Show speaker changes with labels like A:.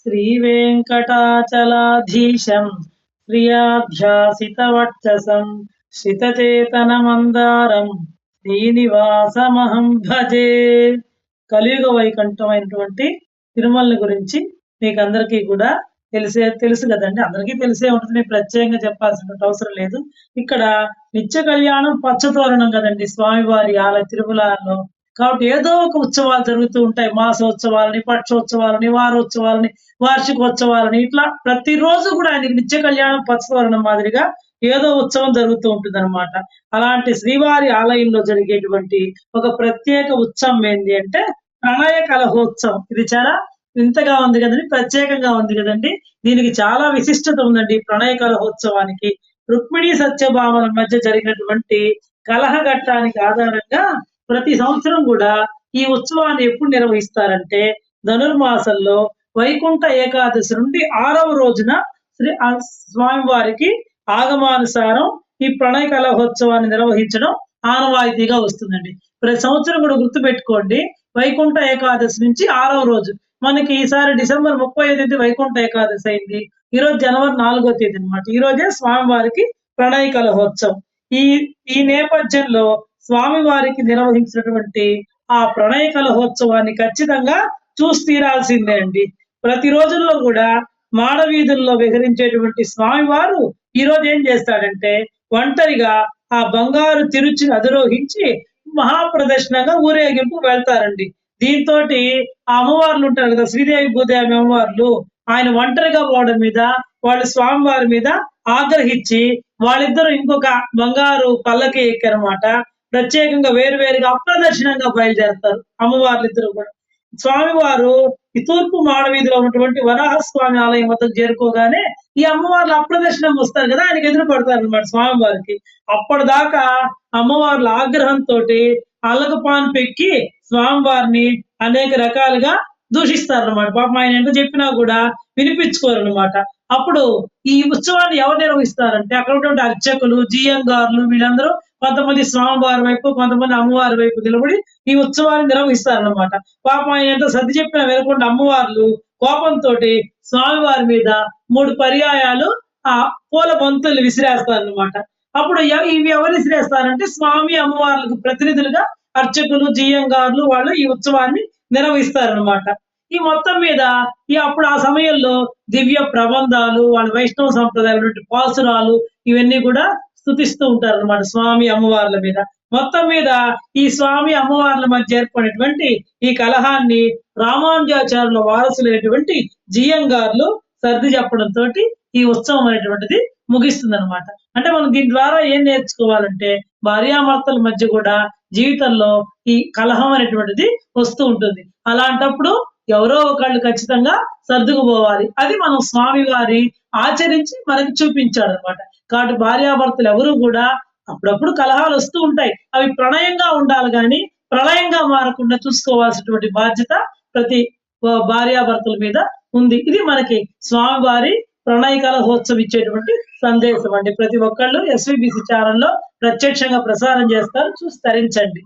A: శ్రీవేంకటాచలాధీశం ప్రియాధ్యాసితవక్షసం శ్రితచేతనమందారం శ్రీనివాసమహం భజే. కలియుగ వైకుంఠమైనటువంటి తిరుమలని గురించి మీకు అందరికీ కూడా తెలుసు కదండి. అందరికీ తెలిసే ఉంటుంది, నేను ప్రత్యేకంగా చెప్పాల్సిన అవసరం లేదు. ఇక్కడ నిత్య కళ్యాణం పచ్చతోరణం కదండి స్వామివారి ఆలయ తిరుమలలో. కాబట్టి ఏదో ఒక ఉత్సవాలు జరుగుతూ ఉంటాయి. మాసోత్సవాలని, పక్షోత్సవాలని, వారోత్సవాలని, వార్షికోత్సవాలని, ఇట్లా ప్రతిరోజు కూడా ఆయనకి నిత్య కళ్యాణం పచ్చతోరణం మాదిరిగా ఏదో ఉత్సవం జరుగుతూ ఉంటుంది అనమాట. అలాంటి శ్రీవారి ఆలయంలో జరిగేటువంటి ఒక ప్రత్యేక ఉత్సవం ఏంటి అంటే ప్రణయ కలహోత్సవం. ఇది చాలా వింతగా ఉంది కదండి, ప్రత్యేకంగా ఉంది కదండి. దీనికి చాలా విశిష్టత ఉందండి. ప్రణయ కలహోత్సవానికి రుక్మిణి సత్యభామల మధ్య జరిగినటువంటి కలహఘట్టానికి ఆధారంగా ప్రతి సంవత్సరం కూడా ఈ ఉత్సవాన్ని ఎప్పుడు నిర్వహిస్తారంటే ధనుర్మాసంలో వైకుంఠ ఏకాదశి నుండి 6వ రోజున స్వామివారికి ఆగమానుసారం ఈ ప్రణయ కలహోత్సవాన్ని నిర్వహించడం ఆనవాయితీగా వస్తుందండి. ప్రతి సంవత్సరం కూడా గుర్తు పెట్టుకోండి, వైకుంఠ ఏకాదశి నుంచి 6వ రోజు. మనకి ఈసారి డిసెంబర్ 35 వైకుంఠ ఏకాదశి అయింది. ఈ రోజు జనవరి 4వ తేదీ అనమాట. ఈ రోజే స్వామివారికి ప్రణయ కలహోత్సవం. ఈ నేపథ్యంలో స్వామివారికి నిర్వహించినటువంటి ఆ ప్రణయ కలహోత్సవాన్ని ఖచ్చితంగా చూసి తీరాల్సిందే అండి. ప్రతి రోజుల్లో కూడా మాడవీధుల్లో విహరించేటువంటి స్వామివారు ఈ రోజు ఏం చేస్తాడంటే ఒంటరిగా ఆ బంగారు తిరుచిని అధిరోహించి మహాప్రదర్శనంగా ఊరేగింపు వెళ్తారండి. దీంతో ఆ అమ్మవార్లు ఉంటారు కదా, శ్రీదేవి భూదేవి అమ్మవార్లు, ఆయన ఒంటరిగా పోవడం మీద వాళ్ళు స్వామివారి మీద ఆగ్రహించి వాళ్ళిద్దరూ ఇంకొక బంగారు పల్లకి ఎక్కారన్నమాట. ప్రత్యేకంగా వేరువేరుగా అప్రదర్శనంగా బయలుదేరతారు అమ్మవార్లు ఇద్దరు కూడా. స్వామివారు ఈ తూర్పు మాడవీధిలో ఉన్నటువంటి వరాహస్వామి ఆలయం వద్దకు చేరుకోగానే ఈ అమ్మవార్లు అప్రదర్శనం వస్తారు కదా, ఆయనకి ఎదురు పడతారు అనమాట స్వామివారికి. అప్పటిదాకా అమ్మవార్ల ఆగ్రహంతో అల్లకపాను పెక్కి స్వామివారిని అనేక రకాలుగా దూషిస్తారనమాట. పాపం ఆయన ఎంత చెప్పినా కూడా వినిపించుకోరు అనమాట. అప్పుడు ఈ ఉత్సవాన్ని ఎవరు నిర్వహిస్తారంటే అక్కడ ఉన్నటువంటి అర్చకులు, జియంగారులు, వీళ్ళందరూ కొంతమంది స్వామివారి వైపు, కొంతమంది అమ్మవారి వైపు నిలబడి ఈ ఉత్సవాన్ని నిర్వహిస్తారనమాట. పాపం ఆయన ఎంత సర్ది చెప్పినా వినకుండా అమ్మవార్లు కోపంతో స్వామివారి మీద 3 పర్యాయాలు ఆ పూల బంతులు విసిరేస్తారనమాట. అప్పుడు ఇవి ఎవరు విసిరేస్తారంటే స్వామి అమ్మవార్లకు ప్రతినిధులుగా అర్చకులు, జియంగారులు వాళ్ళు ఈ ఉత్సవాన్ని నిర్వహిస్తారనమాట. ఈ మొత్తం మీద అప్పుడు ఆ సమయంలో దివ్య ప్రబంధాలు, వాళ్ళ వైష్ణవ సంప్రదాయాలు, పాసురాలు ఇవన్నీ కూడా స్తుతిస్తూ ఉంటారు అనమాట స్వామి అమ్మవార్ల మీద. మొత్తం మీద ఈ స్వామి అమ్మవార్ల మధ్య ఏర్పడినటువంటి ఈ కలహాన్ని రామానుజాచార్యుల వారసులైనటువంటి జియంగారులు సర్ది చెప్పడంతో ఈ ఉత్సవం అనేటువంటిది ముగిస్తుంది అనమాట. అంటే మనం దీని ద్వారా ఏం నేర్చుకోవాలంటే భార్యాభర్తల మధ్య కూడా జీవితంలో ఈ కలహం అనేటువంటిది వస్తూ ఉంటుంది. అలాంటప్పుడు ఎవరో ఒకళ్ళు ఖచ్చితంగా సర్దుకుపోవాలి. అది మనం స్వామి వారి ఆచరించి మనకి చూపించాడు అనమాట. కాబట్టి భార్యాభర్తలు ఎవరు కూడా అప్పుడప్పుడు కలహాలు వస్తూ ఉంటాయి, అవి ప్రణయంగా ఉండాలి కానీ ప్రళయంగా మారకుండా చూసుకోవాల్సినటువంటి బాధ్యత ప్రతి భార్యాభర్తల మీద ఉంది. ఇది మనకి స్వామివారి ప్రణయ కలహోత్సవం ఇచ్చేటువంటి సందేశం అండి. ప్రతి ఒక్కళ్ళు SVBC ఛానల్లో ప్రత్యక్షంగా ప్రసారం చేస్తారు, చూసి తరించండి.